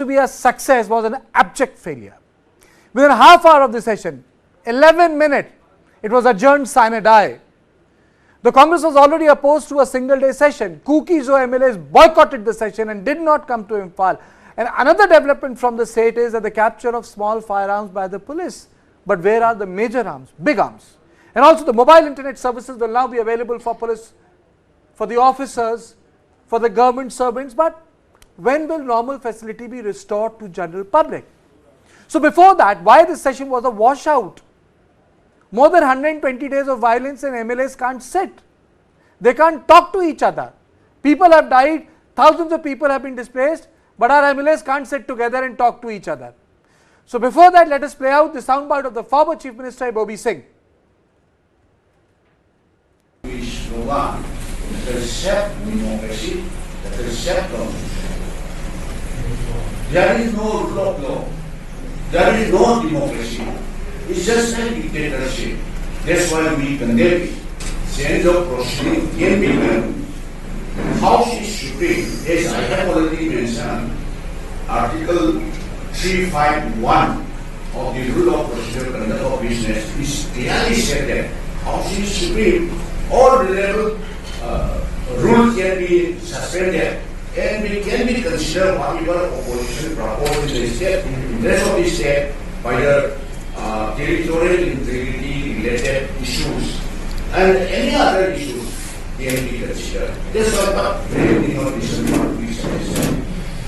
to be a success was an abject failure. Within a half hour of the session, 11 minutes, it was adjourned sine die. The Congress was already opposed to a single day session. Kuki MLAs boycotted the session and did not come to IMPHAL. And another development from the state is that the capture of small firearms by the police. But where are the major arms, big arms? And also the mobile internet services will now be available for police, for the officers, for the government servants. But when will normal facility be restored to general public? So before that, why this session was a washout? More than 120 days of violence and MLAs can't sit. They can't talk to each other. People have died, thousands of people have been displaced, but our MLAs can't sit together and talk to each other. So before that, let us play out the soundbite of the former Chief Minister IBOBISINGH. Slogan, the concept of democracy, the concept of there is no rule of law, there is no democracy, it's just a dictatorship. That's why we condemn it. Change of proceeding can be done. House is supreme, as I have already mentioned, Article 351 of the Rule of Procedure Conduct of Business is clearly said that House is supreme. All relevant rules can be suspended and we can be considered whatever opposition proposed in the state, in the rest of the state, by the territorial integrity related issues and any other issues can be considered. That's why we did not listen to what we said.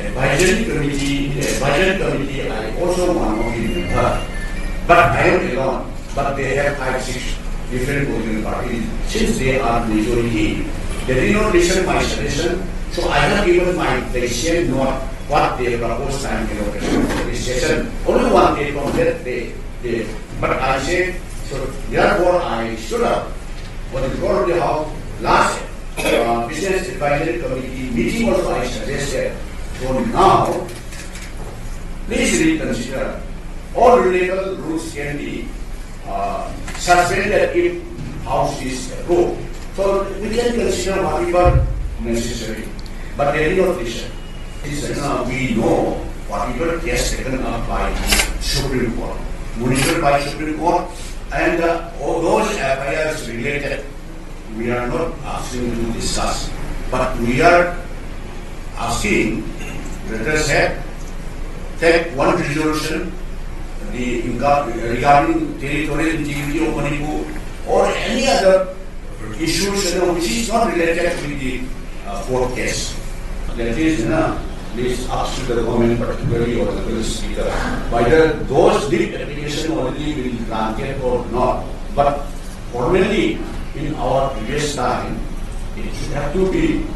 Advisory committee, I also want to be member, but I am alone. But they have 5-6 different political parties. Since they are majority, they did not listen to my suggestion. So I have given my decision note what they proposed time allocation for this session. Only one day from that day. But I said, so therefore I stood up for the floor of the House last Business Advisory Committee meeting also I suggested. So now, please reconsider. All legal rules can be suspended if House is approved. So we can consider whatever necessary. But they did not listen. We know whatever case taken up by Supreme Court, monitored by Supreme Court, and all those affairs related, we are not asking to discuss, but we are asking, let us take one resolution regarding territorial integrity of Manipur or any other issues which is not related with the court case. That is, please ask to the government, particularly or the speaker, whether those deep application already will be granted or not. But formally, in our previous time, it should have to be.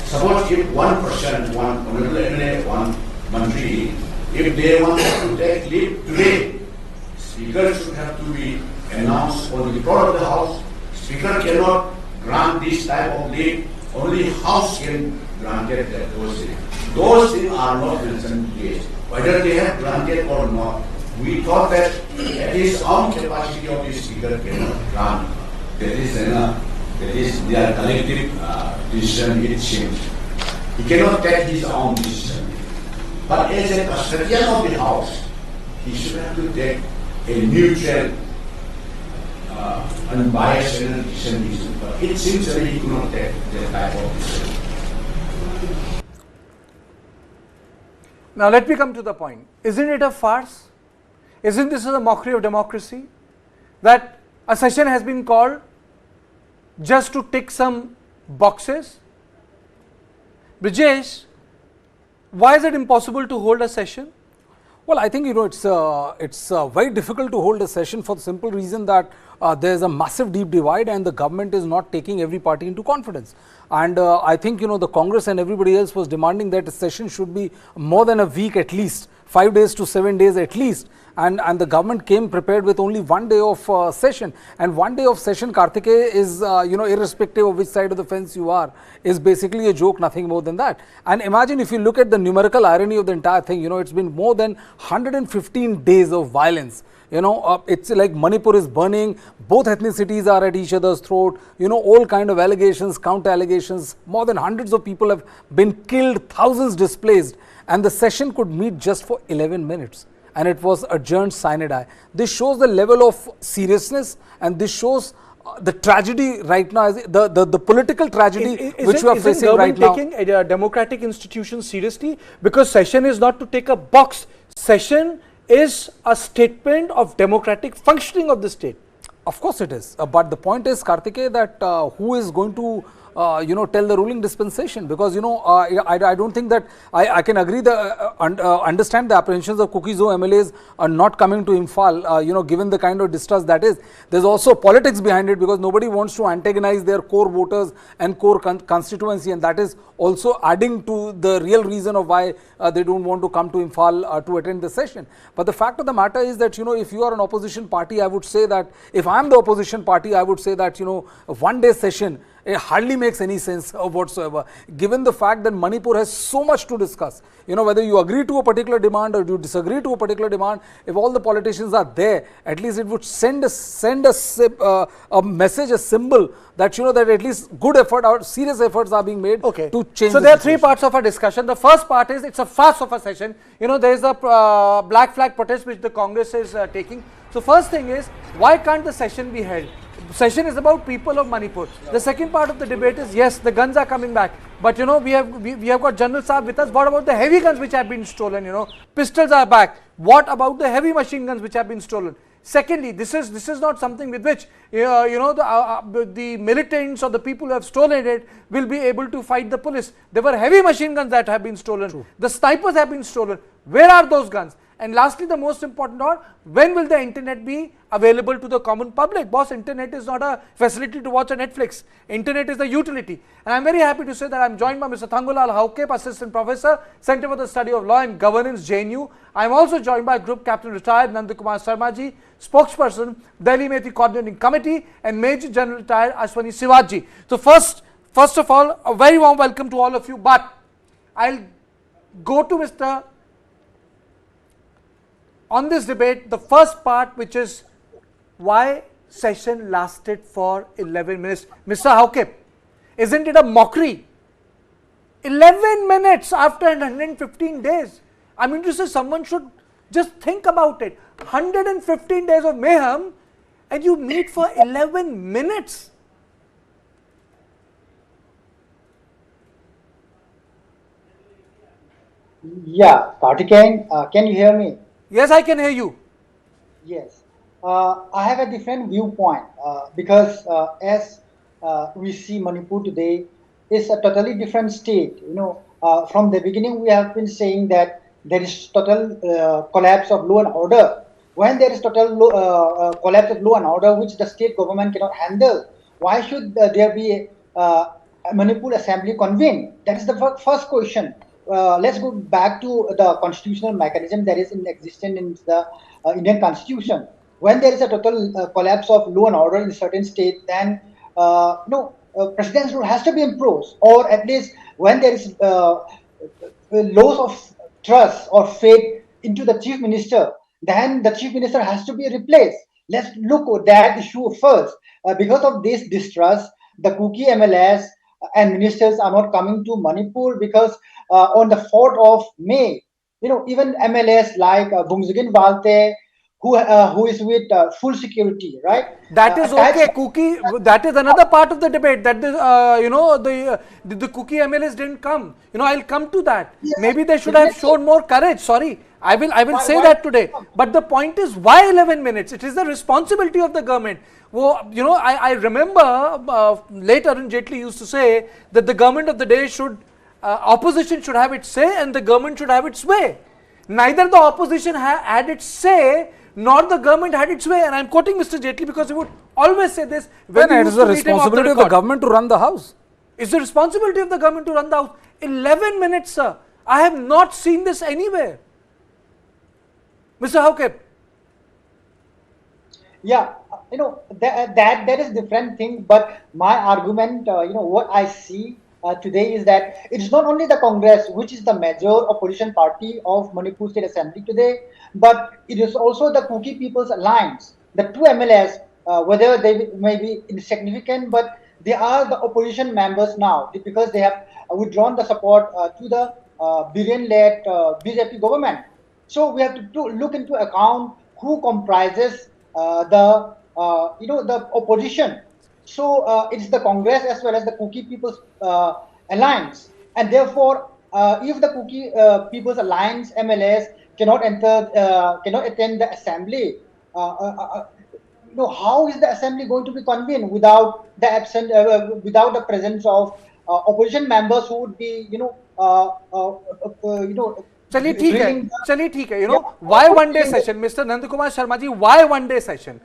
Suppose if one person, one honorable MLA, one mantri, if they want to take leave today, speaker should have to be announced on the floor of the House. Speaker cannot grant this type of leave. Only House can grant those things. Those things are not mentioned yet. Whether they have granted or not, we thought that at his own capacity of the speaker cannot grant. That is their collective decision, it seems. He cannot take his own decision. But as a custodian of the House, he should have to take a neutral, unbiased decision. But it seems that he could not take that type of decision. Now let me come to the point. Isn't it a farce? Isn't this a mockery of democracy? That a session has been called just to tick some boxes? Brijesh, why is it impossible to hold a session? Well, I think it's very difficult to hold a session for the simple reason that there is a massive deep divide and the government is not taking every party into confidence. And I think the Congress and everybody else was demanding that a session should be more than a week at least, 5 days to 7 days at least. and the government came prepared with only 1 day of session, and 1 day of session, Kartikeya, is irrespective of which side of the fence you are, is basically a joke, nothing more than that. And imagine if you look at the numerical irony of the entire thing, it's been more than 115 days of violence. It's like Manipur is burning, both ethnicities are at each other's throat, all kind of allegations, counter allegations, more than hundreds of people have been killed, thousands displaced, and the session could meet just for 11 minutes. And it was adjourned sine die. This shows the level of seriousness, and this shows the tragedy right now, the political tragedy which we are facing right now. Isn't taking a democratic institution seriously? Because session is not to take a box. Session is a statement of democratic functioning of the state. Of course it is. But the point is, Kartikeya, that who is going to tell the ruling dispensation? Because I don't think that I can agree understand the apprehensions of Kuki MLAs are not coming to IMPHAL, given the kind of distrust that is. There's also politics behind it, because nobody wants to antagonize their core voters and core constituency, and that is also adding to the real reason of why they don't want to come to IMPHAL to attend the session. But the fact of the matter is that, if you are an opposition party, I would say that, if I am the opposition party, I would say that, a 1 day session, it hardly makes any sense whatsoever, given the fact that Manipur has so much to discuss. Whether you agree to a particular demand or you disagree to a particular demand, if all the politicians are there, at least it would send a message, a symbol that, that at least good effort or serious efforts are being made to change. So there are three parts of our discussion. The first part is, it's a farce of a session. There is a black flag protest which the Congress is taking. So first thing is, why can't the session be held? Session is about people of Manipur. The second part of the debate is, yes, the guns are coming back, but we have got General Saab with us. What about the heavy guns which have been stolen? Pistols are back. What about the heavy machine guns which have been stolen? Secondly, this is not something with which the militants or the people who have stolen it will be able to fight the police. There were heavy machine guns that have been stolen. True. The snipers have been stolen. Where are those guns? And lastly, the most important one, when will the internet be available to the common public? Boss, internet is not a facility to watch a Netflix. Internet is the utility. And I'm very happy to say that I'm joined by Mr. Thangulal Haukep, Assistant Professor, Center for the Study of Law and Governance, JNU. I'm also joined by Group Captain Retired Nandakumar Sharma ji, Spokesperson, Delhi Meti Coordinating Committee, and Major General Retired Ashwani Sivaji. So first of all, a very warm welcome to all of you. But I'll go to Mr. On this debate, the first part, which is why session lasted for 11 minutes. Mr. Haukep, isn't it a mockery? 11 minutes after 115 days. I mean to say, someone should just think about it. 115 days of mayhem, and you meet for 11 minutes. Yeah, Kartikeya, can you hear me? Yes, I can hear you. Yes. I have a different viewpoint because as we see Manipur today, it's a totally different state. From the beginning we have been saying that there is total collapse of law and order. When there is total collapse of law and order, which the state government cannot handle, why should there be a Manipur Assembly convened? That is the first question. Let's go back to the constitutional mechanism that is in existence in the Indian Constitution. When there is a total collapse of law and order in a certain state, then president's rule has to be imposed, or at least when there is loss of trust or faith into the chief minister, then the chief minister has to be replaced. Let's look at that issue first. Because of this distrust, the Kuki MLAs and ministers are not coming to Manipur, because on the 4th of May, even MLAs like Bumzugin Balte, who is with full security, right? That is okay, Kuki. That is another part of the debate. That is, the Kuki MLAs didn't come. I'll come to that. Yes. Maybe they should have shown more courage. Sorry, I will say that today. But the point is, why 11 minutes? It is the responsibility of the government. Well, I remember later Arun Jaitley used to say that the government of the day should, opposition should have its say and the government should have its way. Neither the opposition had its say nor the government had its way. And I'm quoting Mr. Jaitley because he would always say this. When it is the responsibility of the government to run the house. It's the responsibility of the government to run the house. 11 minutes, sir. I have not seen this anywhere. Mr. Haukep, Yeah, that is different thing. But my argument, what I see today is that it's not only the Congress which is the major opposition party of Manipur State Assembly today, but it is also the Kuki People's Alliance, the two MLAs, whether they may be insignificant, but they are the opposition members now because they have withdrawn the support to the Biren-led BJP government. So we have to look into account who comprises the opposition. So it's the Congress as well as the Kuki People's Alliance, and therefore, if the Kuki People's Alliance MLAs cannot attend the assembly, how is the assembly going to be convened without without the presence of opposition members who would be चलिए ठीक है, drilling the- चलिए ठीक है, Yeah. why one day session, Mr. Nandakumar Sharma ji, why one day session?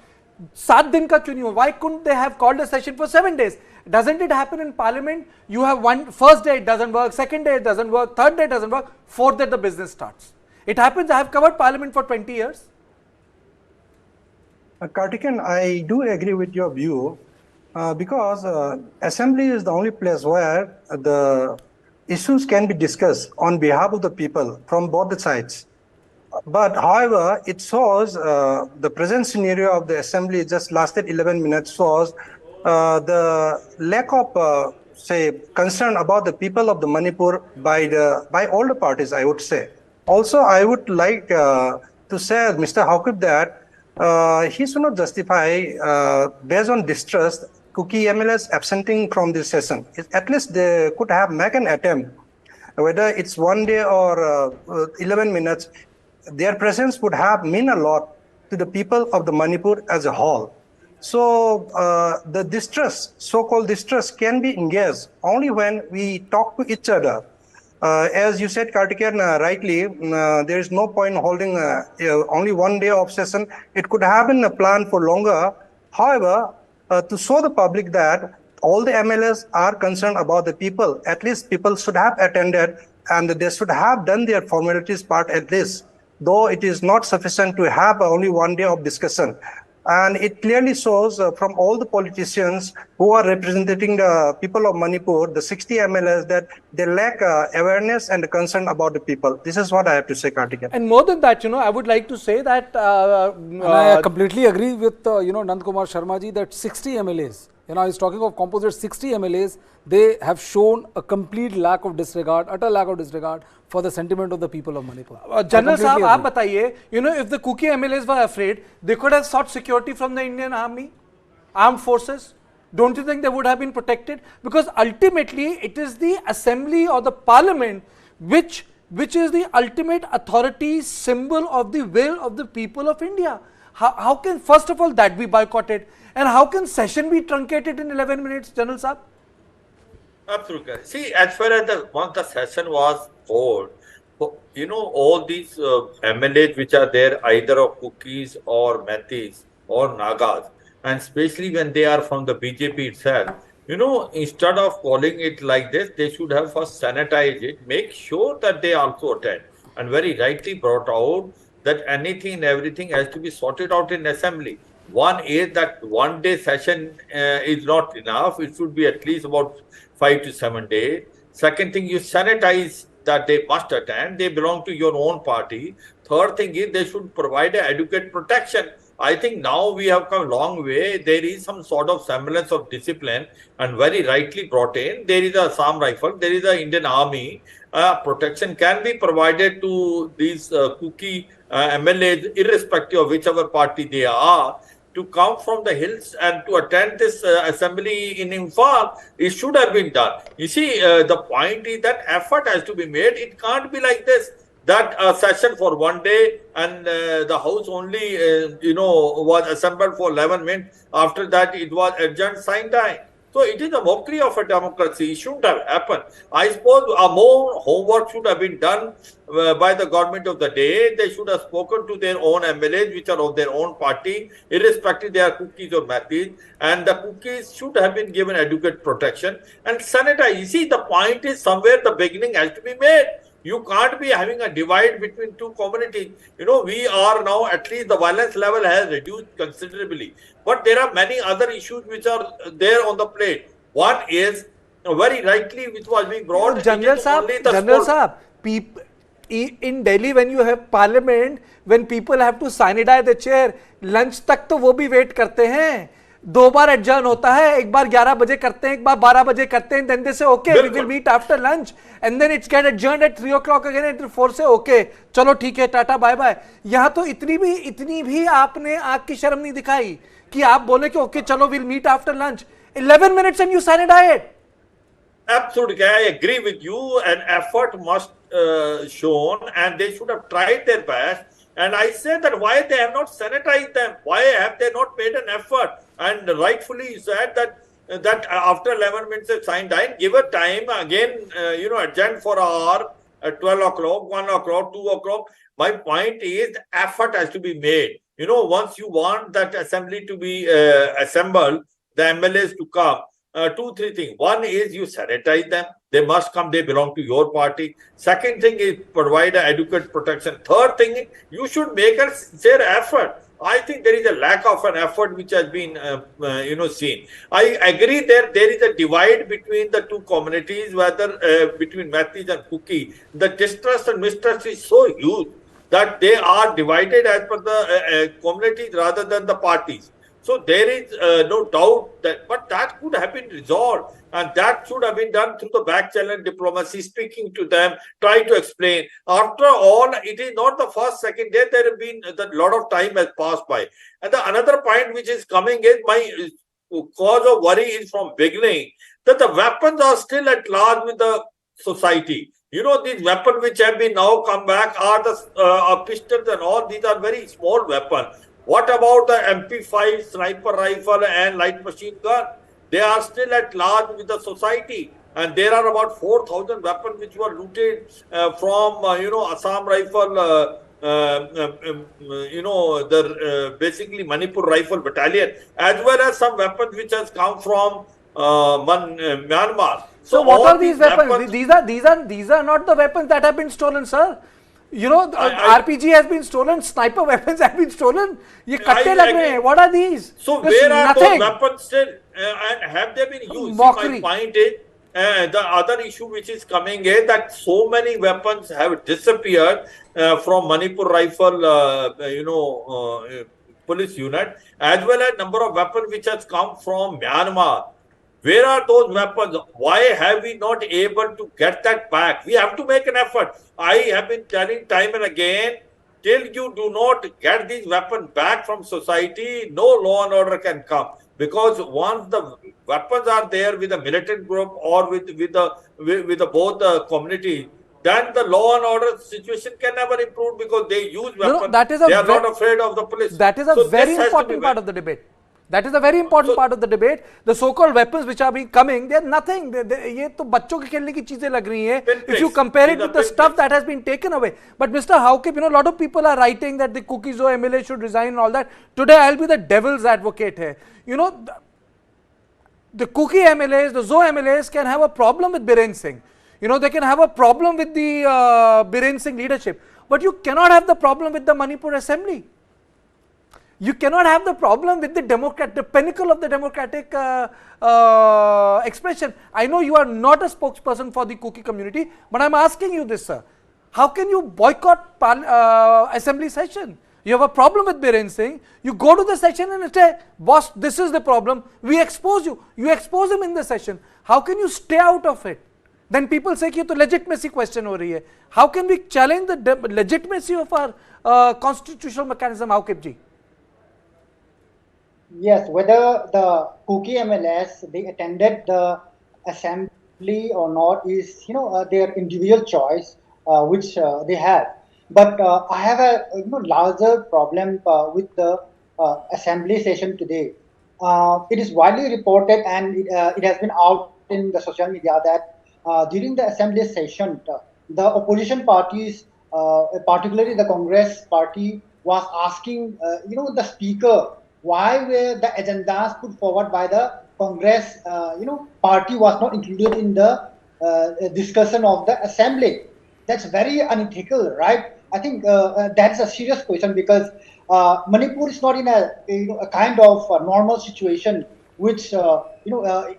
7 दिन का क्यों नहीं हुआ? Why couldn't they have called a session for 7 days? Doesn't it happen in parliament? You have first day it doesn't work, second day it doesn't work, third day it doesn't work, fourth day the business starts. It happens. I have covered parliament for 20 years. Kartikeyan, I do agree with your view because assembly is the only place where the issues can be discussed on behalf of the people from both the sides. But however, it shows the present scenario of the assembly just lasted 11 minutes shows the lack of say concern about the people of the Manipur by all the parties, I would say. Also, I would like to say Mr. Hawkib that he should not justify based on distrust Kuki MLAs absenting from this session. At least they could have made an attempt, whether it's 1 day or 11 minutes. Their presence would have mean a lot to the people of the Manipur as a whole. So the distrust, so-called distrust, can be engaged only when we talk to each other. As you said, Kartikeyan, rightly, there is no point holding only 1 day of session. It could have been a plan for longer. However, to show the public that all the MLAs are concerned about the people, at least people should have attended and they should have done their formalities part at least, though it is not sufficient to have only 1 day of discussion. And it clearly shows from all the politicians who are representing the people of Manipur, the 60 MLAs, that they lack awareness and concern about the people. This is what I have to say, Kartikeyan. And more than that, I would like to say that And I completely agree with Nandakumar Sharma ji that 60 MLAs, he's talking of composite 60 MLAs, they have shown a complete lack of disregard, utter lack of disregard for the sentiment of the people of Manipur. General Saab, आप बताइए, if the Kuki MLAs were afraid, they could have sought security from the Indian Army, armed forces. Don't you think they would have been protected? Because ultimately, it is the assembly or the parliament which is the ultimate authority, symbol of the will of the people of India. How can, first of all, that be boycotted? And how can session be truncated in 11 minutes, General Saab? Absolutely. See, as far as once the session was called, all these MLAs which are there, either of Kukis or Metis or Nagas, and especially when they are from the BJP itself, instead of calling it like this, they should have first sanitized it, make sure that they also attend, and very rightly brought out that anything and everything has to be sorted out in assembly. One is that 1 day session is not enough. It should be at least about 5 to 7 days. Second thing, you sanitize that they must attend. They belong to your own party. Third thing is they should provide adequate protection. I think now we have come a long way. There is some sort of semblance of discipline and very rightly brought in. There is a Assam rifle. There is an Indian army. Protection can be provided to these Kuki MLAs, irrespective of whichever party they are, to come from the hills and to attend this assembly in IMPHAL. It should have been done. You see, the point is that effort has to be made. It can't be like this, that session for 1 day and the house only, was assembled for 11 minutes. After that, it was adjourned, sign time. So it is a mockery of a democracy. It shouldn't have happened. I suppose more homework should have been done by the government of the day. They should have spoken to their own MLAs, which are of their own party, irrespective they are Kukis or Mathis, and the Kukis should have been given adequate protection and sanitize. You see, the point is somewhere the beginning has to be made. You can't be having a divide between two communities. We are now, at least the violence level has reduced considerably. But there are many other issues which are there on the plate. One is, very rightly, which was being brought, General Saab, in Delhi, when you have parliament, when people have to sanitize the chair, lunch तक तो वो भी wait करते हैं. 2 बार adjourn होता है, एक बार 11 बजे करते हैं, एक बार 12 बजे करते हैं, then they say okay, we will meet after lunch, and then it's get adjourned at 3 o'clock again, at 4 say okay, चलो ठीक है, टाटा बाय बाय. यहाँ तो इतनी भी आपने आँख की शर्म नहीं दिखाई कि आप बोले कि okay, चलो we'll meet after lunch. 11 minutes and you sanitize it. Absolutely, I agree with you. An effort must shown, and they should have tried their best. And I said that why they have not sanitized them? Why have they not made an effort? And rightfully you said that after 11 minutes of sign time, give a time again, adjourn for an hour at 12 o'clock, 1 o'clock, 2 o'clock. My point is the effort has to be made. Once you want that assembly to be assembled, the MLAs to come, 2-3 things. One is you sanitize them. They must come. They belong to your party. Second thing is provide adequate protection. Third thing, you should make a sincere effort. I think there is a lack of an effort which has been, seen. I agree there is a divide between the two communities, whether between Mathis and Kuki. The distrust and mistrust is so huge that they are divided as per the communities rather than the parties. So there is no doubt but that could have been resolved, and that should have been done through the back channel diplomacy, speaking to them, try to explain. After all, it is not the first, second day. There have been a lot of time has passed by. And the another point which is coming is my cause of worry is from beginning that the weapons are still at large with the society. These weapons which have been now come back are the pistols and all. These are very small weapons. What about the MP5 sniper rifle and light machine gun? They are still at large with the society. And there are about 4,000 weapons which were looted from, Assam rifle, basically Manipur Rifle Battalion, as well as some weapons which has come from Myanmar. So what are these weapons? These are not the weapons that have been stolen, sir. RPG has been stolen, sniper weapons have been stolen. Ye katte lag rahe hain. What are these? So where are those weapons still? And have they been used? Mockery. My point is, the other issue which is coming is that so many weapons have disappeared from Manipur Rifle, police unit, as well as number of weapons which has come from Myanmar. Where are those weapons? Why have we not able to get that back? We have to make an effort. I have been telling time and again, till you do not get these weapons back from society, no law and order can come. Because once the weapons are there with a militant group or with both the communities, then the law and order situation can never improve because they use weapons. They are not afraid of the police. That is a very important part of the debate. That is a very important part of the debate. The so-called weapons which are being coming, they are nothing. ये तो बच्चों के खेलने की चीजें लग रही हैं. If you compare it with the stuff that has been taken away. But Mr. Haukip, a lot of people are writing that the Kuki Zo MLA should resign and all that. Today I'll be the devil's advocate here. The Kuki MLAs, the Zo MLAs can have a problem with Birensingh. They can have a problem with the Birensingh leadership. But you cannot have the problem with the Manipur Assembly. You cannot have the problem with the pinnacle of the democratic expression. I know you are not a spokesperson for the Kuki community, but I'm asking you this, sir. How can you boycott assembly session? You have a problem with Birensingh, you go to the session and say, boss, this is the problem, we expose you. You expose him in the session. How can you stay out of it? Then people say, कि तो legitimacy question हो रही है. How can we challenge the legitimacy of our constitutional mechanism, Haukip ji? Yes, whether the Kuki MLAs they attended the assembly or not is their individual choice, which they have. But I have a larger problem with the assembly session today. It is widely reported, and it has been out in the social media that during the assembly session, the opposition parties, particularly the Congress party, was asking the speaker why were the agendas put forward by the Congress party was not included in the discussion of the assembly. that's very unethical, right? I think that is a serious question because Manipur is not in a kind of normal situation, which in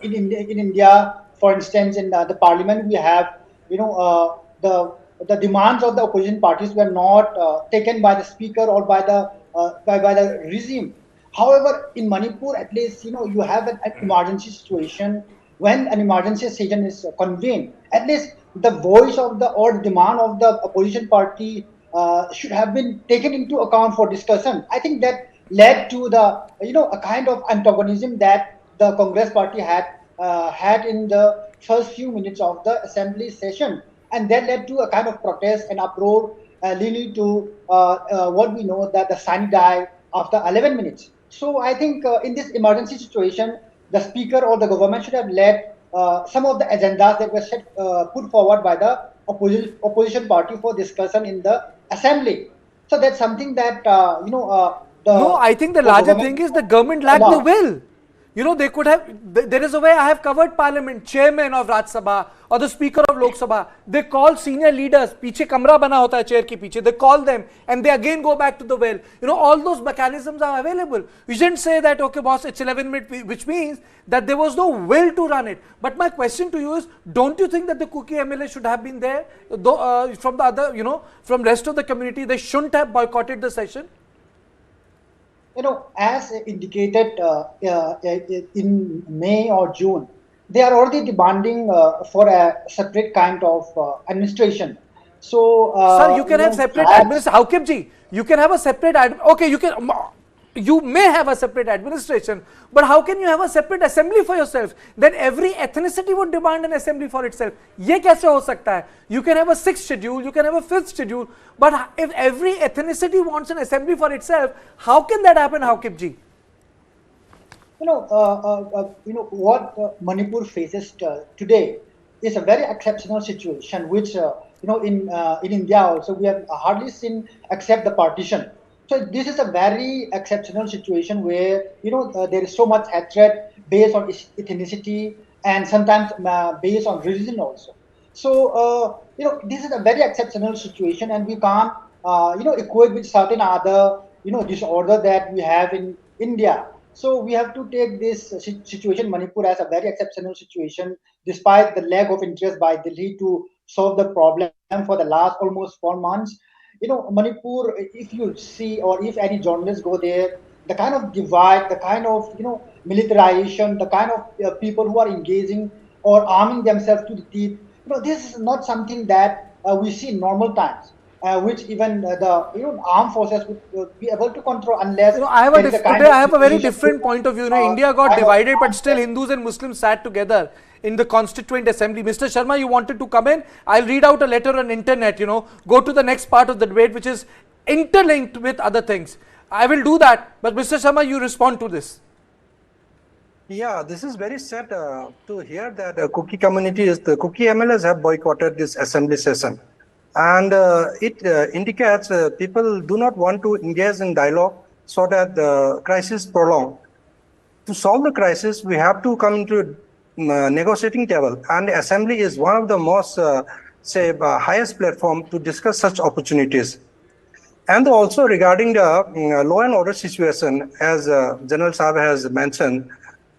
India, for instance, in the parliament we have the demands of the opposition parties were not taken by the speaker or by the regime. However, in Manipur, at least you have an emergency situation. When an emergency session is convened, at least the voice of the or demand of the opposition party should have been taken into account for discussion. I think that led to the a kind of antagonism that the Congress party had in the first few minutes of the assembly session, and that led to a kind of protest and uproar, leading to what we know that the sine die after 11 minutes. So I think in this emergency situation, the speaker or the government should have led some of the agendas that were put forward by the opposition party for discussion in the assembly. So that's something that No, I think the larger thing is the government lacked the will. They could have, there is a way. I have covered parliament, chairman of Raj Sabha or the speaker of Lok Sabha. They call senior leaders, पीछे कमरा बना होता है chair के पीछे. They call them and they again go back to the well. All those mechanisms are available. You shouldn't say that, okay boss, it's 11 minutes, which means that there was no will to run it. But my question to you is, don't you think that the Kuki MLA should have been there? Though, from the other, from rest of the community, they shouldn't have boycotted the session? As indicated in May or June, they are already demanding for a separate kind of administration. So, sir, you can have separate administration. How come, ji? You can have a separate. Okay, you may have a separate administration, but how can you have a separate assembly for yourself? Then every ethnicity would demand an assembly for itself. ये कैसे हो सकता है? You can have a 6th schedule, you can have a 5th schedule, but if every ethnicity wants an assembly for itself, how can that happen, Haukip ji? What Manipur faces today is a very exceptional situation, which in India also we have hardly seen except the partition. So this is a very exceptional situation where there is so much hatred based on ethnicity and sometimes based on religion also. So this is a very exceptional situation, and we can't equate with certain other disorder that we have in India. So we have to take this situation Manipur as a very exceptional situation, despite the lack of interest by Delhi to solve the problem for the last almost 4 months. Manipur, if you see or if any journalists go there, the kind of divide, the kind of militarization, the kind of people who are engaging or arming themselves to the teeth, this is not something that we see in normal times, which even the armed forces would be able to control unless I have a very different point of view. India got divided, but still Hindus and Muslims sat together in the Constituent Assembly. Mr. Sharma, you wanted to come in? I'll read out a letter on internet, go to the next part of the debate, which is interlinked with other things. I will do that, but Mr. Sharma, you respond to this. Yeah, this is very sad to hear that the Kuki the Kuki MLAs have boycotted this assembly session. And it indicates people do not want to engage in dialogue so that the crisis prolong. To solve the crisis, we have to come into negotiating table, and assembly is one of the most highest platform to discuss such opportunities. And also regarding the law and order situation, as General Saab has mentioned,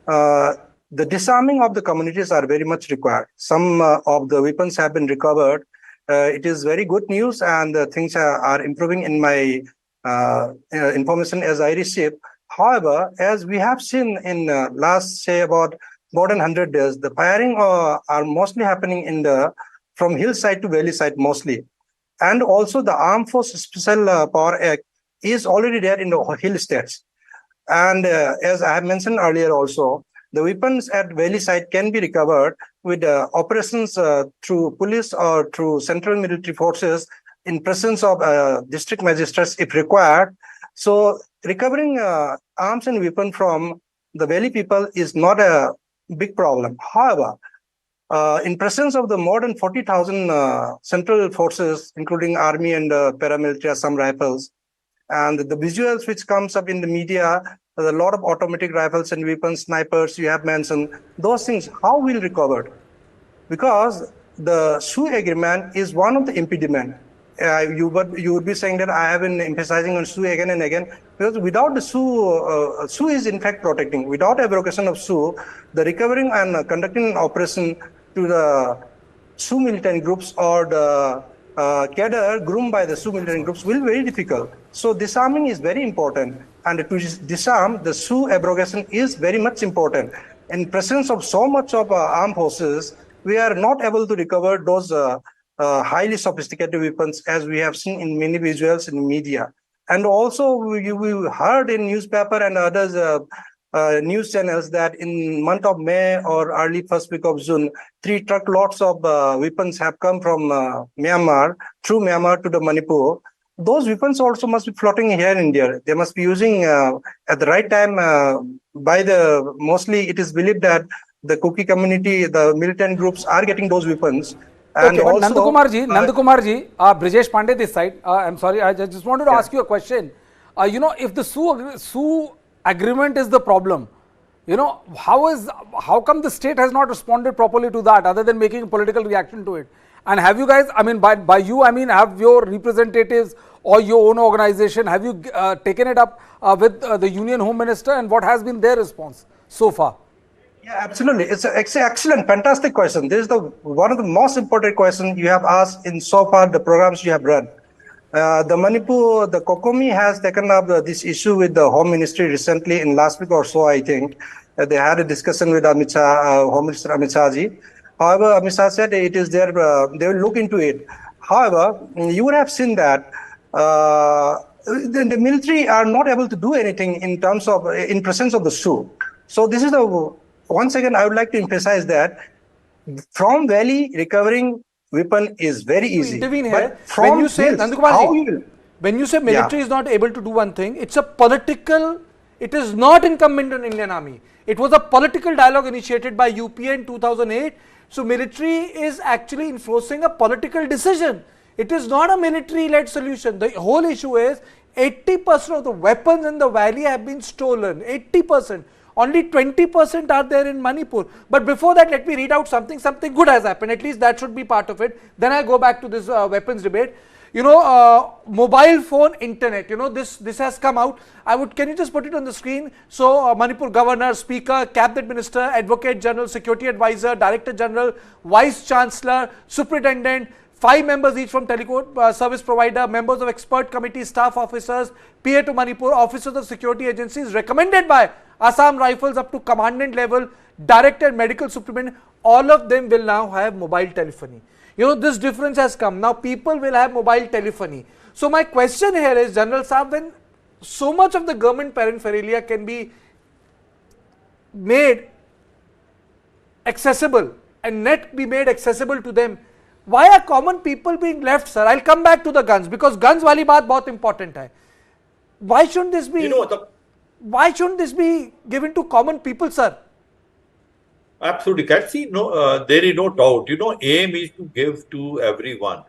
the disarming of the communities are very much required. Some of the weapons have been recovered. It is very good news, and things are improving in my information as I receive. However, as we have seen in last about more than 100 days, the firing are mostly happening from hillside to valley side mostly. And also the Armed Forces Special Power Act is already there in the hill states. And as I have mentioned earlier also, the weapons at valley side can be recovered with operations through police or through central military forces in presence of district magistrates if required. So recovering arms and weapons from the valley people is not a big problem. However, in presence of the more than 40,000 central forces, including army and paramilitary, some rifles, and the visuals which comes up in the media, a lot of automatic rifles and weapons, snipers you have mentioned, those things, how will recovered? Because the SU agreement is one of the impediment. You would be saying that I have been emphasizing on SU again and again, because without the SU is in fact protecting. Without abrogation of SU, the recovering and conducting an operation to the SU militant groups or the cadre groomed by the SU militant groups will be very difficult. So disarming is very important, and to disarm, the SU abrogation is very much important. In presence of so much of armed forces, we are not able to recover those highly sophisticated weapons, as we have seen in many visuals in media. And also, we heard in newspaper and others news channels that in month of May or early first week of June, 3 truckloads of weapons have come from Myanmar, through Myanmar to the Manipur. Those weapons also must be floating here in India. They must be using at the right time by the, mostly it is believed that the Kuki community, the militant groups are getting those weapons. And okay, also, Nandakumar ji, Brijesh Pandey this side. I'm sorry, I just wanted to ask you a question. You know, if the SU agreement is the problem, you know, how come the state has not responded properly to that, other than making a political reaction to it? And have you guys, I mean, by you, I mean, have your representatives or your own organization, have you taken it up with the Union Home Minister, and what has been their response so far? Yeah, absolutely. It's an excellent, fantastic question. This is one of the most important questions you have asked in so far the programs you have run. The Manipur, the COCOMI has taken up this issue with the Home Ministry recently, in last week or so, I think. They had a discussion with Amit Shah, Home Minister Amit Shah ji. However, Amit Shah said it is there, they will look into it. However, you would have seen that the military are not able to do anything in terms of, in presence of the SU. So this is once again, I would like to emphasize that from valley recovering weapon is very easy. Intervene here. But from When you say, hills, Nandakumar, when you say military is not able to do one thing, it's a political, it is not incumbent on Indian Army. It was a political dialogue initiated by UPA in 2008. So military is actually enforcing a political decision. It is not a military-led solution. The whole issue is 80% of the weapons in the valley have been stolen. 80%. Only 20% are there in Manipur. But before that, let me read out something good has happened. At least that should be part of it. Then I go back to this weapons debate. You know, mobile phone internet, you know, this has come out. Can you just put it on the screen? So Manipur Governor, Speaker, Cabinet Minister, Advocate General, Security Advisor, Director General, Vice Chancellor, Superintendent, 5 members each from telecom service provider, members of expert committee, staff officers, PA to Manipur, officers of security agencies, recommended by Assam Rifles up to commandant level, director, medical superintendent, all of them will now have mobile telephony. You know, this difference has come. Now people will have mobile telephony. So my question here is, General Saab, when so much of the government paraphernalia can be made accessible and net be made accessible to them, why are common people being left, sir? I'll come back to the guns, because guns wali baat bahut important hai. Why shouldn't this be, why shouldn't this be given to common people, sir? Absolutely. Can see, no, there is no doubt. You know, aim is to give to everyone,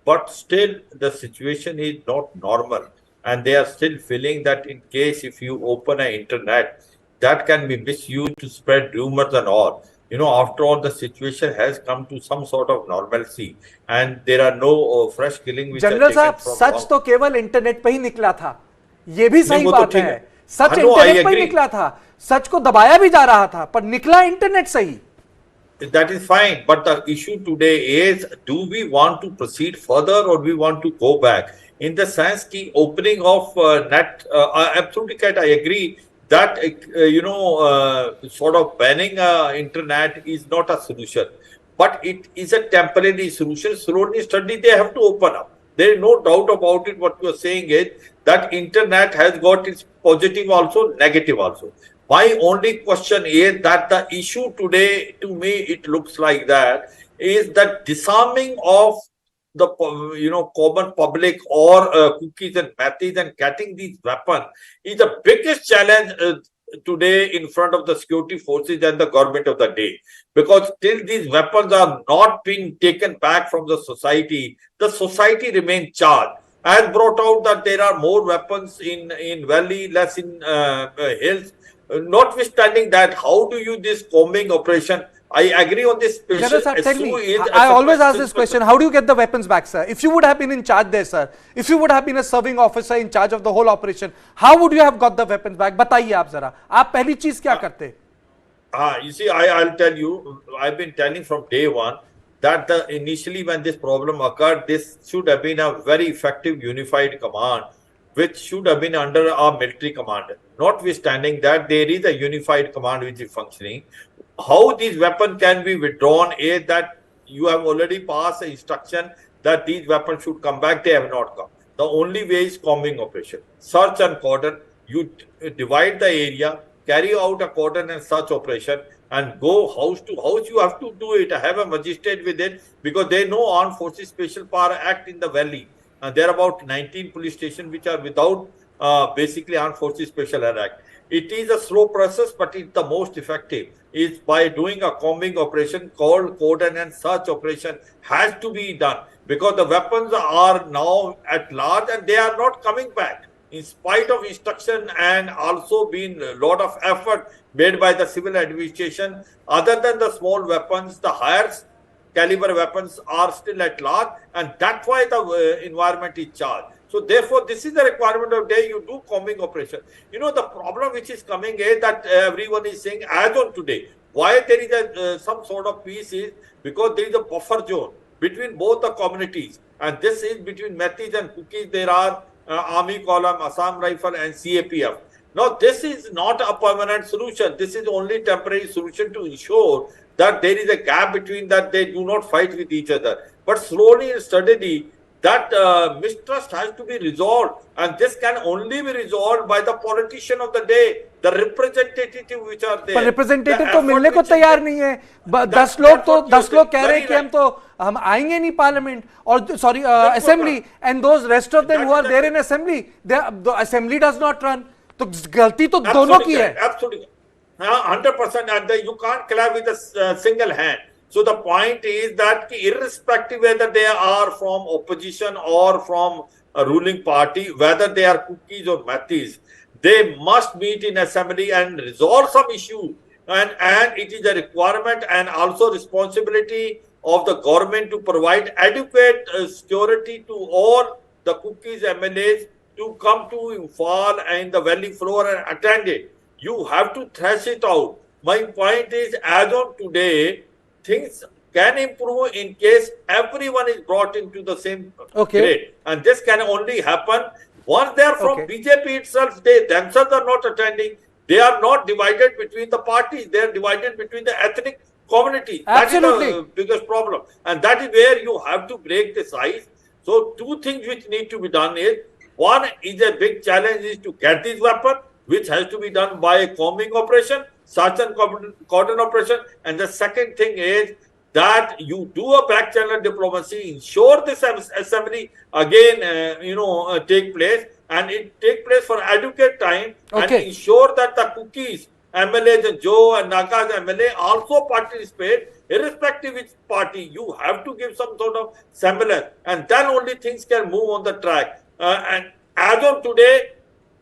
but still the situation is not normal, and they are still feeling that in case if you open an internet, that can be misused to spread rumors and all. You know, after all, the situation has come to some sort of normalcy, and there are no fresh killing which General साहब, सच तो केवल internet पे ही निकला था, ये भी सही बात है. सच इंटरनेट पे ही निकला था, सच को दबाया भी जा रहा था, पर निकला इंटरनेट से ही. That is fine, but the issue today is, do we want to proceed further or we want to go back? In the sense the opening of net, absolutely, I agree that sort of banning internet is not a solution, but it is a temporary solution. Slowly, steadily, they have to open up. There is no doubt about it. What you are saying is that internet has got its positive also, negative also. My only question is that the issue today, to me, it looks like that, is that disarming of the common public or cookies and matches and getting these weapons is the biggest challenge today in front of the security forces and the government of the day, because till these weapons are not being taken back from the society remains charged. As brought out that there are more weapons in valley, less in hills. Notwithstanding that, how do you this combing operation? I agree on this General special sir, tell me, is I always ask this question, how do you get the weapons back, sir? If you would have been in charge there, sir, if you would have been a serving officer in charge of the whole operation, how would you have got the weapons back? बताइए आप जरा, आप पहली चीज क्या करते? You see, I'll tell you, I've been telling from day one that initially when this problem occurred, this should have been a very effective unified command, which should have been under our military commander. Notwithstanding that, there is a unified command which is functioning. How these weapons can be withdrawn is that you have already passed the instruction that these weapons should come back. They have not come. The only way is combing operation. Search and cordon. You divide the area, carry out a cordon and search operation, and go house to house. You have to do it. Have a magistrate with it, because there is no Armed Forces Special Power Act in the valley. There are about 19 police stations which are without basically Armed Forces Special Act. It is a slow process, but it's the most effective. Is by doing a combing operation called cordon and search operation has to be done, because the weapons are now at large and they are not coming back. In spite of instruction and also been a lot of effort made by the civil administration, other than the small weapons, the higher caliber weapons are still at large, and that's why the environment is charged. So therefore, this is the requirement of day you do combing operation. You know, the problem which is coming is that everyone is saying as on today, why there is a, some sort of peace is because there is a buffer zone between both the communities, and this is between Metis and Kukis. There are Army column, Assam Rifle and CAPF. Now, this is not a permanent solution. This is only temporary solution to ensure that there is a gap between that they do not fight with each other. But slowly and steadily, that mistrust has to be resolved, and this can only be resolved by the politician of the day, the representative which are there. पर representative तो मिलने को तैयार नहीं है. 10 लोग कह रहे हैं कि हम आएंगे नहीं पार्लियामेंट और sorry assembly, and those rest of them who are there in assembly, the assembly does not run. तो गलती तो दोनों की है. Absolutely, 100%, and you can't clap with a single hand. So the point is that irrespective whether they are from opposition or from a ruling party, whether they are Kukis or Metis, they must meet in assembly and resolve some issue. And it is a requirement and also responsibility of the government to provide adequate security to all the Kukis MLAs to come to IMPHAL and the valley floor and attend it. You have to thrash it out. My point is, as on today, things can improve in case everyone is brought into the same grade. And this can only happen once they are from BJP itself. They themselves are not attending. They are not divided between the parties. They are divided between the ethnic communities. Absolutely. That is the biggest problem. And that is where you have to break this ice. So two things which need to be done is, one is a big challenge is to get this weapon, which has to be done by a combing operation, search and cordon operation. And the second thing is that you do a back channel diplomacy, ensure this assembly again, take place, and it take place for adequate time, and ensure that the Kukis, MLAs and Joe and Naga's MLA also participate, irrespective which party. You have to give some sort of semblance, and then only things can move on the track. And as of today,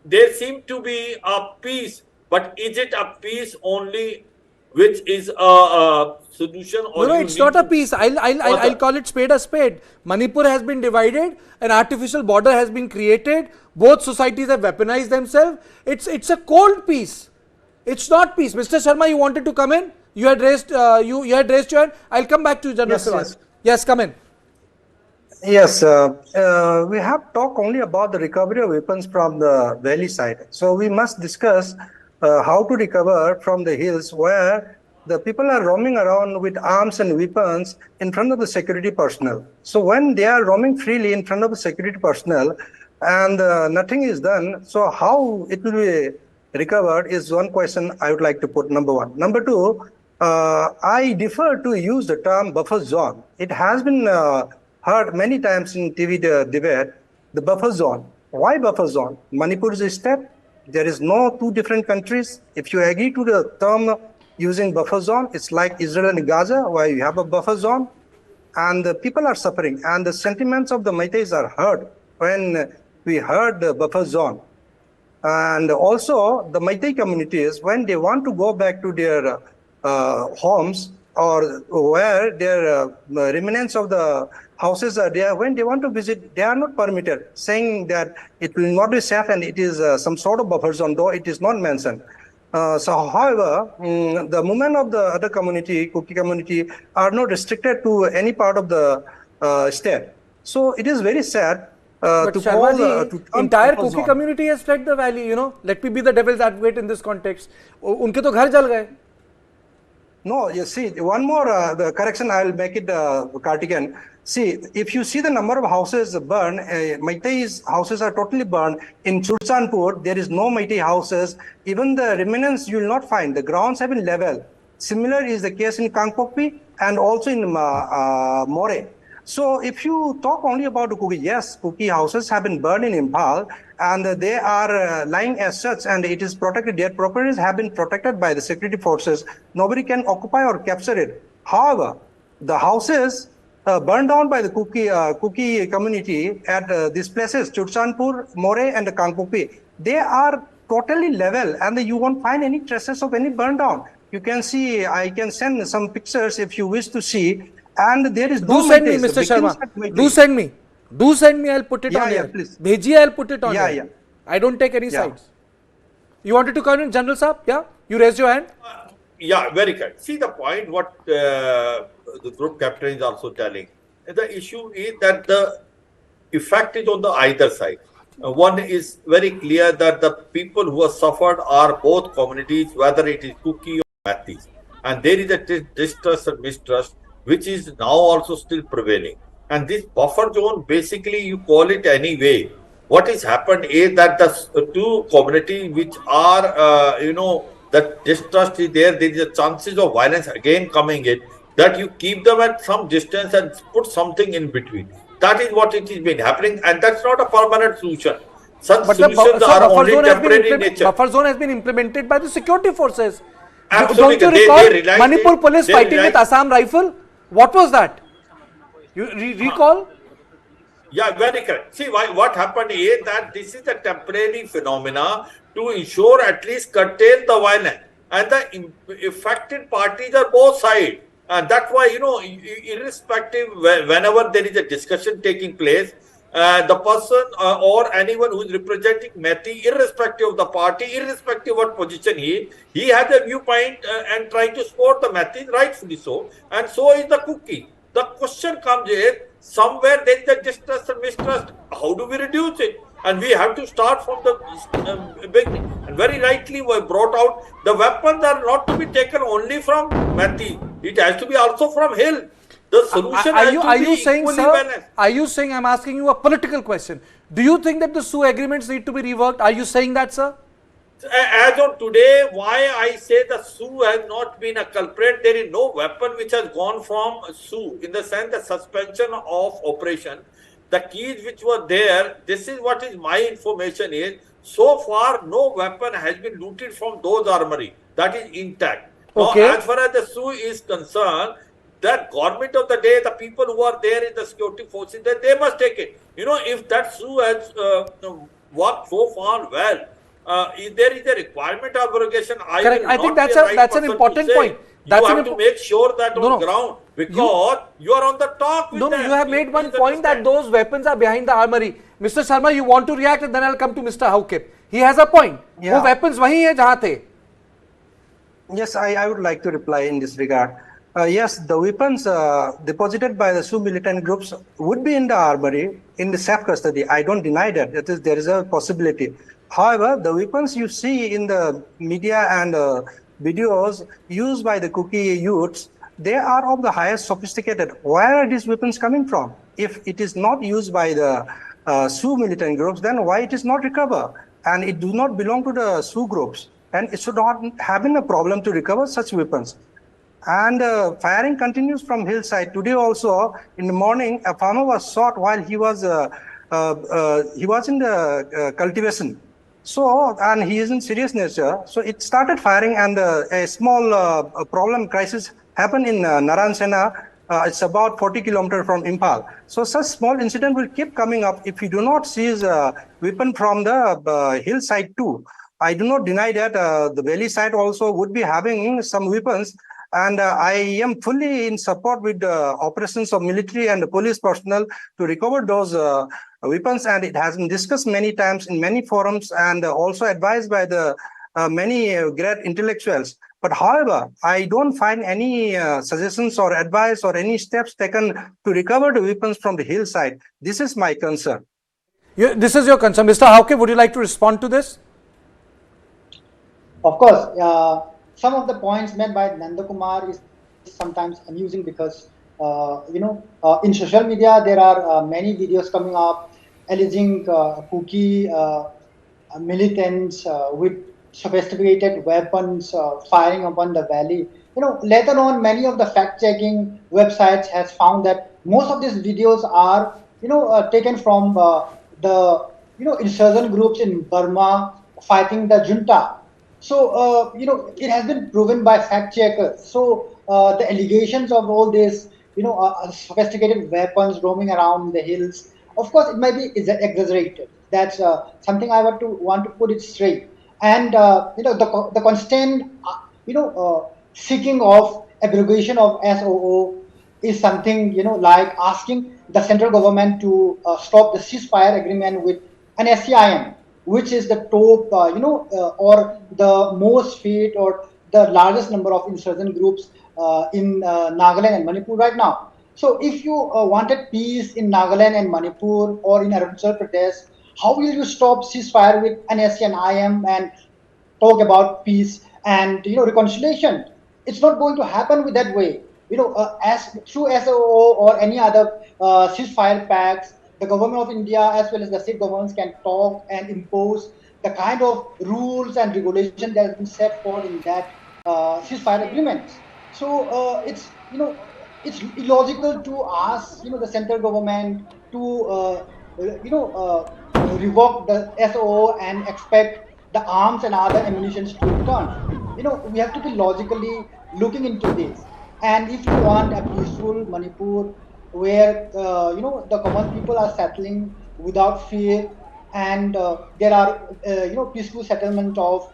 there seems to be a peace, but is it a peace only which is a solution? Or no, it's not a peace. I'll call it spade a spade. Manipur has been divided, an artificial border has been created, both societies have weaponized themselves. It's a cold peace. It's not peace. Mr. Sharma, you wanted to come in? You had raised you had raised your hand. I'll come back to you, General Sivas. Yes, come in. Yes, we have talked only about the recovery of weapons from the valley side. So we must discuss how to recover from the hills where the people are roaming around with arms and weapons in front of the security personnel. So when they are roaming freely in front of the security personnel and nothing is done, so how it will be recovered is one question I would like to put, number one. Number two, I defer to use the term buffer zone. It has been heard many times in TV debate, the buffer zone. Why buffer zone? Manipur is a state. There is no two different countries. If you agree to the term using buffer zone, it's like Israel and Gaza, where you have a buffer zone, and the people are suffering, and the sentiments of the Metis are heard when we heard the buffer zone. And also the Metis communities, when they want to go back to their homes, or where their remnants of the houses are there, when they want to visit, they are not permitted, saying that it will not be safe and it is some sort of buffer zone, though it is not mentioned. However, the movement of the other community, Kuki community, are not restricted to any part of the state. So it is very sad. But to Sharma call, ji, entire Kuki community has fled the valley, Let me be the devil's advocate in this context. Unke to ghar jal gaye. No, you see, one more the correction, I will make it, Kartikeyan. See, if you see the number of houses burned, Meitei's houses are totally burned. In Churchanpur, there is no Meitei houses. Even the remnants you will not find. The grounds have been leveled. Similar is the case in Kangpokpi and also in More. So if you talk only about the Kuki, yes, Kuki houses have been burned in IMPHAL and they are lying as such and it is protected. Their properties have been protected by the security forces. Nobody can occupy or capture it. However, the houses burned down by the Kuki community at these places, Churchanpur, More and Kangpokpi, they are totally level and you won't find any traces of any burn down. You can see, I can send some pictures if you wish to see. And there is no Do send me, Mr. Sharma. Do send me. Do send me. I'll put it on here. Please. Bhejiye, I'll put it on here. Yeah. I don't take any sides. You wanted to come in, General Saab? Yeah? You raised your hand? Yeah, very good. See the point what the group captain is also telling. The issue is that the effect is on the either side. One is very clear that the people who have suffered are both communities, whether it is Kuki or Mathis. And there is a distrust and mistrust which is now also still prevailing. And this buffer zone, basically you call it any way. What has happened is that the two communities which are, that distrust is there is a chances of violence again coming in, that you keep them at some distance and put something in between. That is what it has been happening and that's not a permanent solution. Such solutions are only temporary in nature. Buffer zone has been implemented by the security forces. Absolutely. Don't you recall Manipur police fighting with Assam rifle? What was that? You recall? Yeah, very correct. See, what happened is that this is a temporary phenomena to ensure at least curtail the violence. And the affected parties are both sides. And that's why, irrespective, whenever there is a discussion taking place, the person or anyone who is representing Methi, irrespective of the party, irrespective of what position he has a viewpoint and trying to support the Methi, rightfully so. And so is the Kuki. The question comes is, somewhere there is a distrust and mistrust. How do we reduce it? And we have to start from the beginning. And very rightly we brought out, the weapons are not to be taken only from Methi. It has to be also from Hill. The solution are you saying, sir, are you saying, I'm asking you a political question. Do you think that the Sioux agreements need to be reworked? Are you saying that, sir? As on today, why I say the Sioux has not been a culprit, there is no weapon which has gone from Sioux, in the sense the suspension of operation. The keys which were there, this is what is my information is, so far no weapon has been looted from those armory. That is intact. Okay. Now, as far as the Sioux is concerned, that government of the day, the people who are there in the security forces, that they must take it. If that Sioux has worked so far well, if there is a requirement of abrogation, I think that's an important point. You have to make sure that on ground, because you are on the top with them. You have made one point that those weapons are behind the armory. Mr. Sharma, you want to react and then I'll come to Mr. Haukip. He has a point. Yeah. वो weapons वही है जहाँ थे. Yes, I would like to reply in this regard. Yes, the weapons deposited by the Sioux militant groups would be in the armory, in the safe custody. I don't deny that. There is a possibility. However, the weapons you see in the media and videos used by the Kuki youths, they are of the highest sophisticated. Where are these weapons coming from? If it is not used by the Sioux militant groups, then why it is not recovered? And it do not belong to the Sioux groups. And it should not have been a problem to recover such weapons. And firing continues from hillside. Today also, in the morning, a farmer was shot while he was in the cultivation. So, and he is in serious nature. So it started firing and a small crisis happened in Naransena. It's about 40 kilometers from IMPHAL. So such small incident will keep coming up if you do not seize a weapon from the hillside too. I do not deny that the valley side also would be having some weapons. And I am fully in support with the operations of military and police personnel to recover those weapons. And it has been discussed many times in many forums and also advised by the many great intellectuals. But however, I don't find any suggestions or advice or any steps taken to recover the weapons from the hillside. This is my concern. This is your concern. Mr. Hauke, would you like to respond to this? Of course, some of the points made by Nandakumar is sometimes amusing because, in social media, there are many videos coming up alleging Kuki militants with sophisticated weapons firing upon the valley. Later on, many of the fact-checking websites has found that most of these videos are, taken from the, insurgent groups in Burma fighting the junta. So, it has been proven by fact checkers. So, the allegations of all this, sophisticated weapons roaming around the hills, of course, it might be exaggerated. That's something I want to put it straight. And, the constant, seeking of abrogation of SOO is something, like asking the central government to stop the ceasefire agreement with an SCIM, which is the top, or the most fit or the largest number of insurgent groups in Nagaland and Manipur right now. So if you wanted peace in Nagaland and Manipur or in Arunachal Pradesh, how will you stop ceasefire with an SCIM and talk about peace and reconciliation? It's not going to happen with that way. As through SOO or any other ceasefire pacts, the government of India as well as the state governments can talk and impose the kind of rules and regulations that have been set forth in that ceasefire agreements. So it's illogical to ask the central government to revoke the SOO and expect the arms and other ammunition to return. We have to be logically looking into this. And if you want a peaceful Manipur where the common people are settling without fear, and there are peaceful settlement of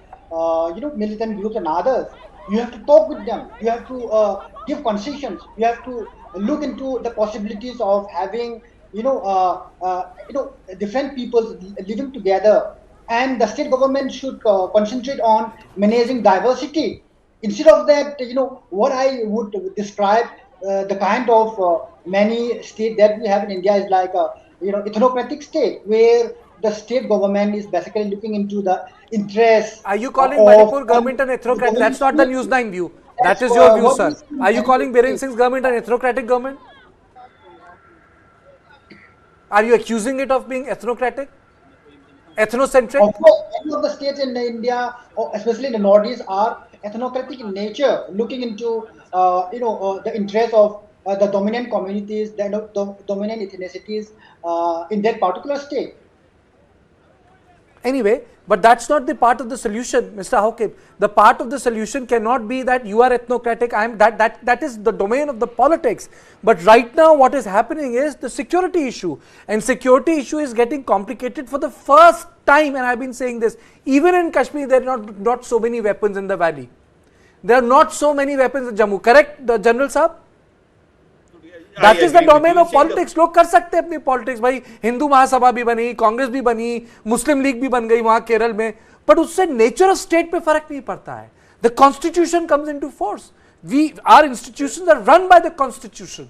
militant groups and others, you have to talk with them. You have to give concessions. You have to look into the possibilities of having different peoples living together. And the state government should concentrate on managing diversity. Instead of that, what I would describe the kind of many state that we have in India is like a ethnocratic state where the state government is basically looking into the interests. Are you calling Manipur government an ethnocratic? That's not the News9 view. That is your view, sir. Are you calling Birensingh's government an ethnocratic government? Are you accusing it of being ethnocratic? Ethnocentric? Of course, many of the states in India, especially in the Northeast, are ethnocratic in nature, looking into the interests of the dominant communities, the dominant ethnicities in that particular state. Anyway, but that's not the part of the solution, Mr. Hauke. The part of the solution cannot be that you are ethnocratic. That is the domain of the politics. But right now, what is happening is the security issue, and security issue is getting complicated for the first time. And I've been saying this. Even in Kashmir, there are not so many weapons in the valley. There are not so many weapons in Jammu. Correct, the General Sahab? That is the domain of politics. लोग कर सकते हैं अपनी politics. भाई हिंदू महासभा भी बनी, कांग्रेस भी बनी, मुस्लिम लीग भी बन गई वहां केरल में, but उससे nature of state पे फर्क नहीं पड़ता है. The constitution comes into force. Our institutions are run by the constitution.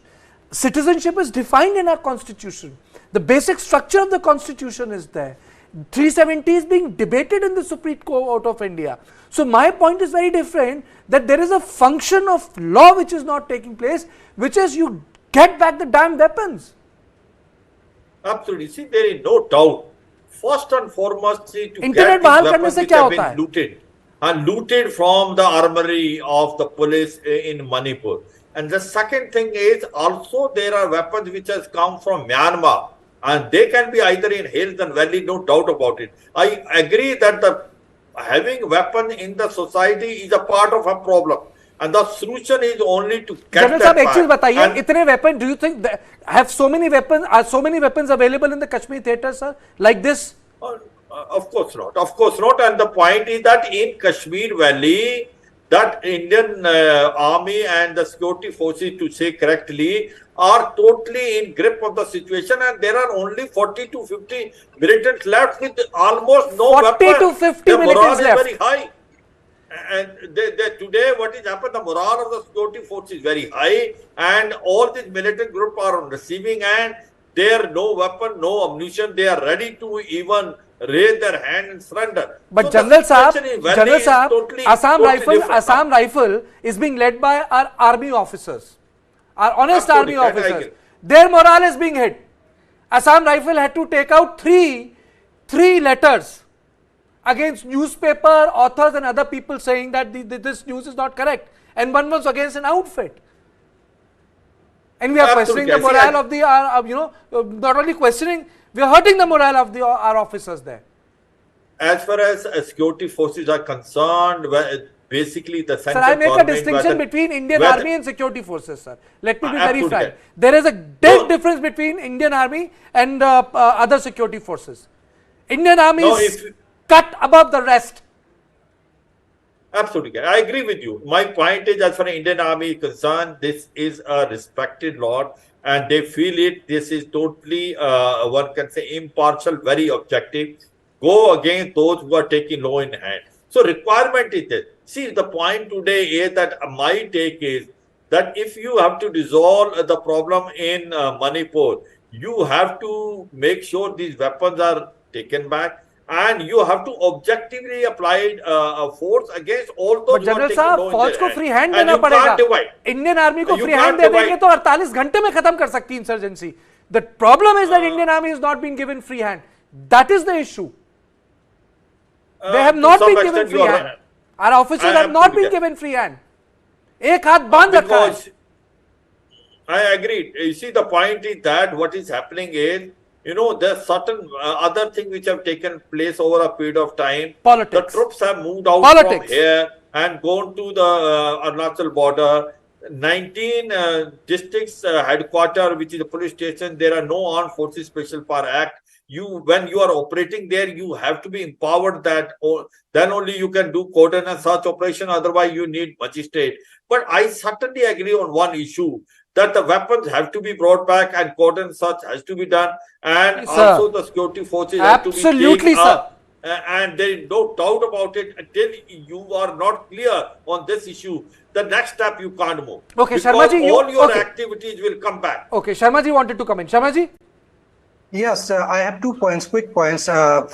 Citizenship is defined in our constitution. The basic structure of the constitution is there. 370 is being debated in the Supreme Court of India. So my point is very different, that there is a function of law which is not taking place, which is you get back the damn weapons. Absolutely. See, there is no doubt. First and foremost, see, to Internet get these weapons which have been looted, and looted from the armory of the police in Manipur. And the second thing is also there are weapons which has come from Myanmar, and they can be either in hills and valley, no doubt about it. I agree that the having weapon in the society is a part of a problem. And the solution is only to get General Sahab, एक चीज बताइए, इतने weapons, do you think that have so many weapons, are so many weapons available in the Kashmir theatre, sir, like this? Of course not. Of course not. And the point is that in Kashmir Valley, that Indian army and the security forces, to say correctly, are totally in grip of the situation, and there are only 40 to 50 militants left with almost no 40 weapons. to 50 the morale militants is left. very high. And today, what is happened? The morale of the security force is very high, and all these militant groups are on receiving end. They are no weapon, no ammunition. They are ready to even raise their hand and surrender. But So General the situation Saab, in Valley General is Saab, totally- Assam totally Rifle, different Assam now. Rifle is being led by our army officers, our honest Absolutely, army I officers. agree. Their morale is being hit. Assam Rifle had to take out three letters against newspaper authors and other people saying that this news is not correct, and one was against an outfit. And we are questioning the Absolutely. morale of the, not only questioning, we are hurting the morale of our officers there. As far as security forces are concerned, basically the Sir, central I make a government, distinction whether- between Indian whether- Army and security forces, sir. Let me be very Absolutely. frank. There is a dead No. difference between Indian Army and other security forces. Indian Army No, is if- cut above the rest. Absolutely, I agree with you. My point is, as far as Indian Army is concerned, this is a respected lot, and they feel it. This is totally, one can say, impartial, very objective. Go against those who are taking law in hand. So requirement is this. See, the point today is that my take is that if you have to resolve the problem in Manipur, you have to make sure these weapons are taken back. And you have to objectively apply force against all those But who are general taking साहब law in फौज their को hand. Free hand And देना you can't पड़ेगा. divide. Indian army को You free can't hand दे देंगे divide. तो 48 घंटे में खत्म कर सकती insurgency. The problem is that Indian Army is not being given free hand. That is the issue. They have To not some been given extent, free you are hand. right. Our officers I have not absolutely been get- given free hand. एक हाथ बांध रखा है. Because I agree. You see, the point is that what is happening is, there's certain other things which have taken place over a period of time. Politics. The troops have moved out Politics. from here and gone to the Arunachal border. 19 districts headquarter, which is a police station. There are no Armed Forces Special Power Act. When you are operating there, you have to be empowered that then only you can do cordon and search operation. Otherwise, you need magistrate. But I certainly agree on one issue, that the weapons have to be brought back and cordon search has to be done, and Sir. also the security forces have to be Absolutely, taken sir. up. And there is no doubt about it. Until you are not clear on this issue, the next step you can't move. Okay, because Sharma ji, all your okay. activities will come back. Okay, Sharma ji wanted to come in. Sharma ji? Yes, I have 2 points, quick points.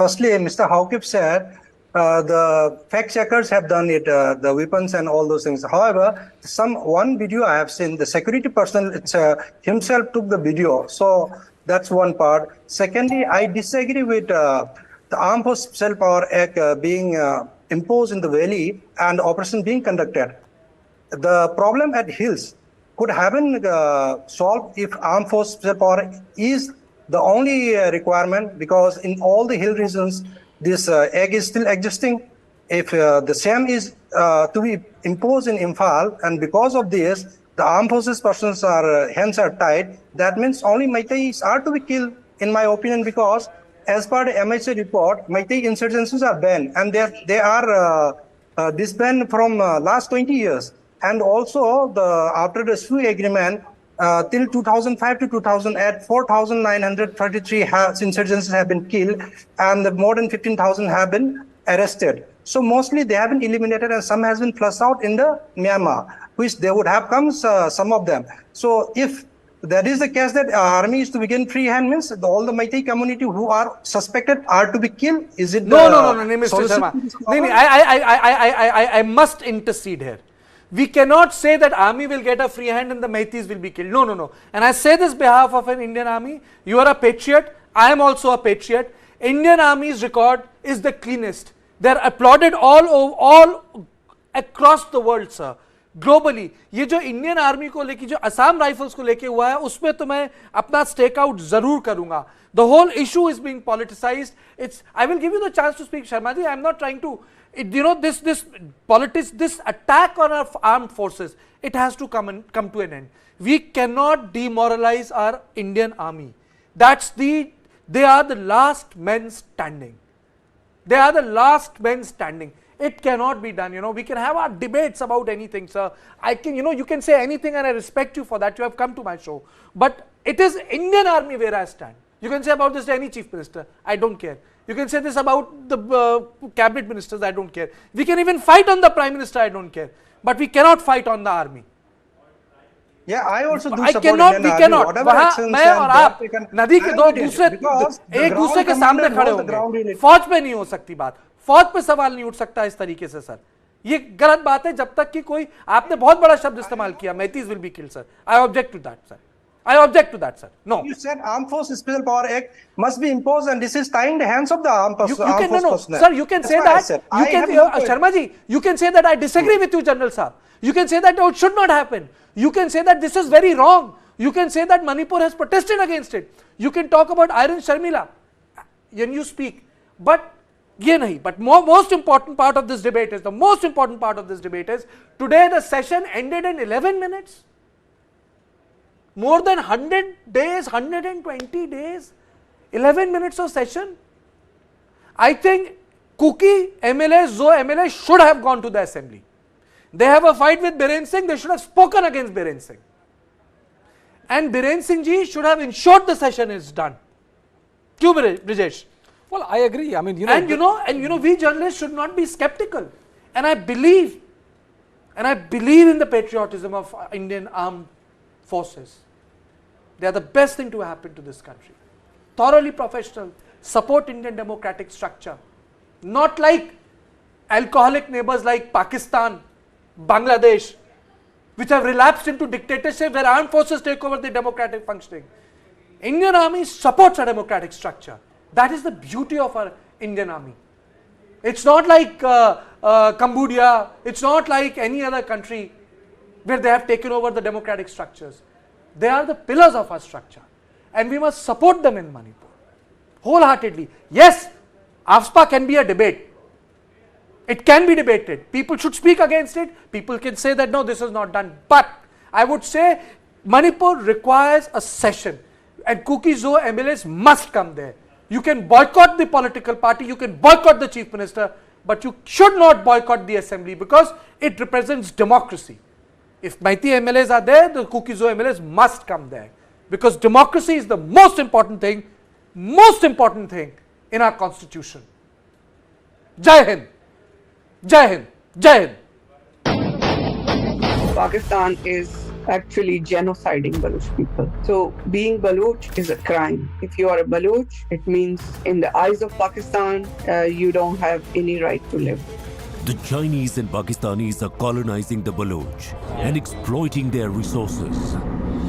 Firstly, Mr. Hawkip said the fact checkers have done it, the weapons and all those things. However, one video I have seen, the security person himself took the video. So that's one part. Secondly, I disagree with the Armed Forces Special Power Act being imposed in the valley and operation being conducted. The problem at hills could have been solved if Armed Forces Special Power is the only requirement, because in all the hill regions, this egg is still existing. If the same is to be imposed in IMPHAL, and because of this, the armed forces persons hands are tied, that means only Meiteis are to be killed, in my opinion, because as per the MHA report, Meitei insurgencies are banned, and they are disbanded from last 20 years. And also, after the SU agreement, till 2005 to 2008, 4,933 insurgencies have been killed, and more than 15,000 have been arrested. So mostly they have been eliminated, and some has been flushed out in the Myanmar, which they would have come, some of them. So if that is the case, that army is to begin free hand, means all the Meitei community who are suspected are to be killed. Is it No, Mr. Sharma. I must intercede here. We cannot say that army will get a free hand and the Meiteis will be killed. No. And I say this behalf of an Indian army. You are a patriot. I am also a patriot. Indian army's record is the cleanest. They are applauded all across the world, sir. Globally, ये जो Indian army को लेके, जो Assam rifles को लेके हुआ है, उसमें तो मैं अपना स्टेक आउट जरूर करूंगा. The whole issue is being politicized. I will give you the chance to speak, Sharma ji. I am not trying to, this politics, this attack on our armed forces, it has to come to an end. We cannot demoralize our Indian army. They are the last men standing. They are the last men standing. It cannot be done. We can have our debates about anything, sir. You can say anything and I respect you for that. You have come to my show. But it is Indian Army where I stand. You can say about this to any chief minister. I don't care. You can say this about the cabinet ministers. I don't care. We can even fight on the prime minister. I don't care. But we cannot fight on the army. Yeah, I also do I support cannot, Indian we Army. cannot. Whatever actions मैं और and आप that we can नदी के दो advocate दूसरे because the एक दूसरे ground के सामने commander खड़े knows the ground होंगे. unit. फौज पे नहीं हो सकती बात. फौज पे सवाल नहीं उठ सकता इस तरीके से सर. ये गलत बात है जब तक कि कोई आपने बहुत बड़ा शब्द इस्तेमाल किया मैतीज will be killed sir. I object to that sir. I object to that, sir. No. You said Armed Forces Special Power Act must be imposed, and this is tying the hands of the armed forces. Sir, you can say that. You can, Sharma ji, you can say that I disagree with you, General Saab. You can say that it should not happen. You can say that this is very wrong. You can say that Manipur has protested against it. You can talk about Iron Sharmila when you speak. But most important part of this debate is, today the session ended in 11 minutes. More than 100 days, 120 days, 11 minutes of session. I think Kuki MLAs, Zo MLAs should have gone to the assembly. They have a fight with BIRENSINGH, they should have spoken against BIRENSINGH. And BIRENSINGH ji should have ensured the session is done. Kyun, Brijesh? Well, I agree. I mean, we journalists should not be skeptical. And I believe in the patriotism of Indian armed forces. They are the best thing to happen to this country. Thoroughly professional, support Indian democratic structure. Not like alcoholic neighbors like Pakistan, Bangladesh, which have relapsed into dictatorship where armed forces take over the democratic functioning. Indian army supports a democratic structure. That is the beauty of our Indian army. It's not like Cambodia, it's not like any other country where they have taken over the democratic structures. They are the pillars of our structure and we must support them in Manipur wholeheartedly. Yes, AFSPA can be a debate. It can be debated. People should speak against it. People can say that no, this is not done. But I would say Manipur requires a session and Kuki Zo MLAs must come there. You can boycott the political party, you can boycott the chief minister, but you should not boycott the assembly because it represents democracy. If Maiti MLAs are there, the Kuki Zo MLAs must come there because democracy is the most important thing in our constitution. Jai Hind. Jai Hind. Jai Hind. Pakistan is actually genociding Baloch people. So being Baloch is a crime. If you are a Baloch, it means in the eyes of Pakistan, you don't have any right to live. The Chinese and Pakistanis are colonizing the Baloch and exploiting their resources.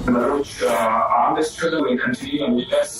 The Baloch armed struggle will continue unless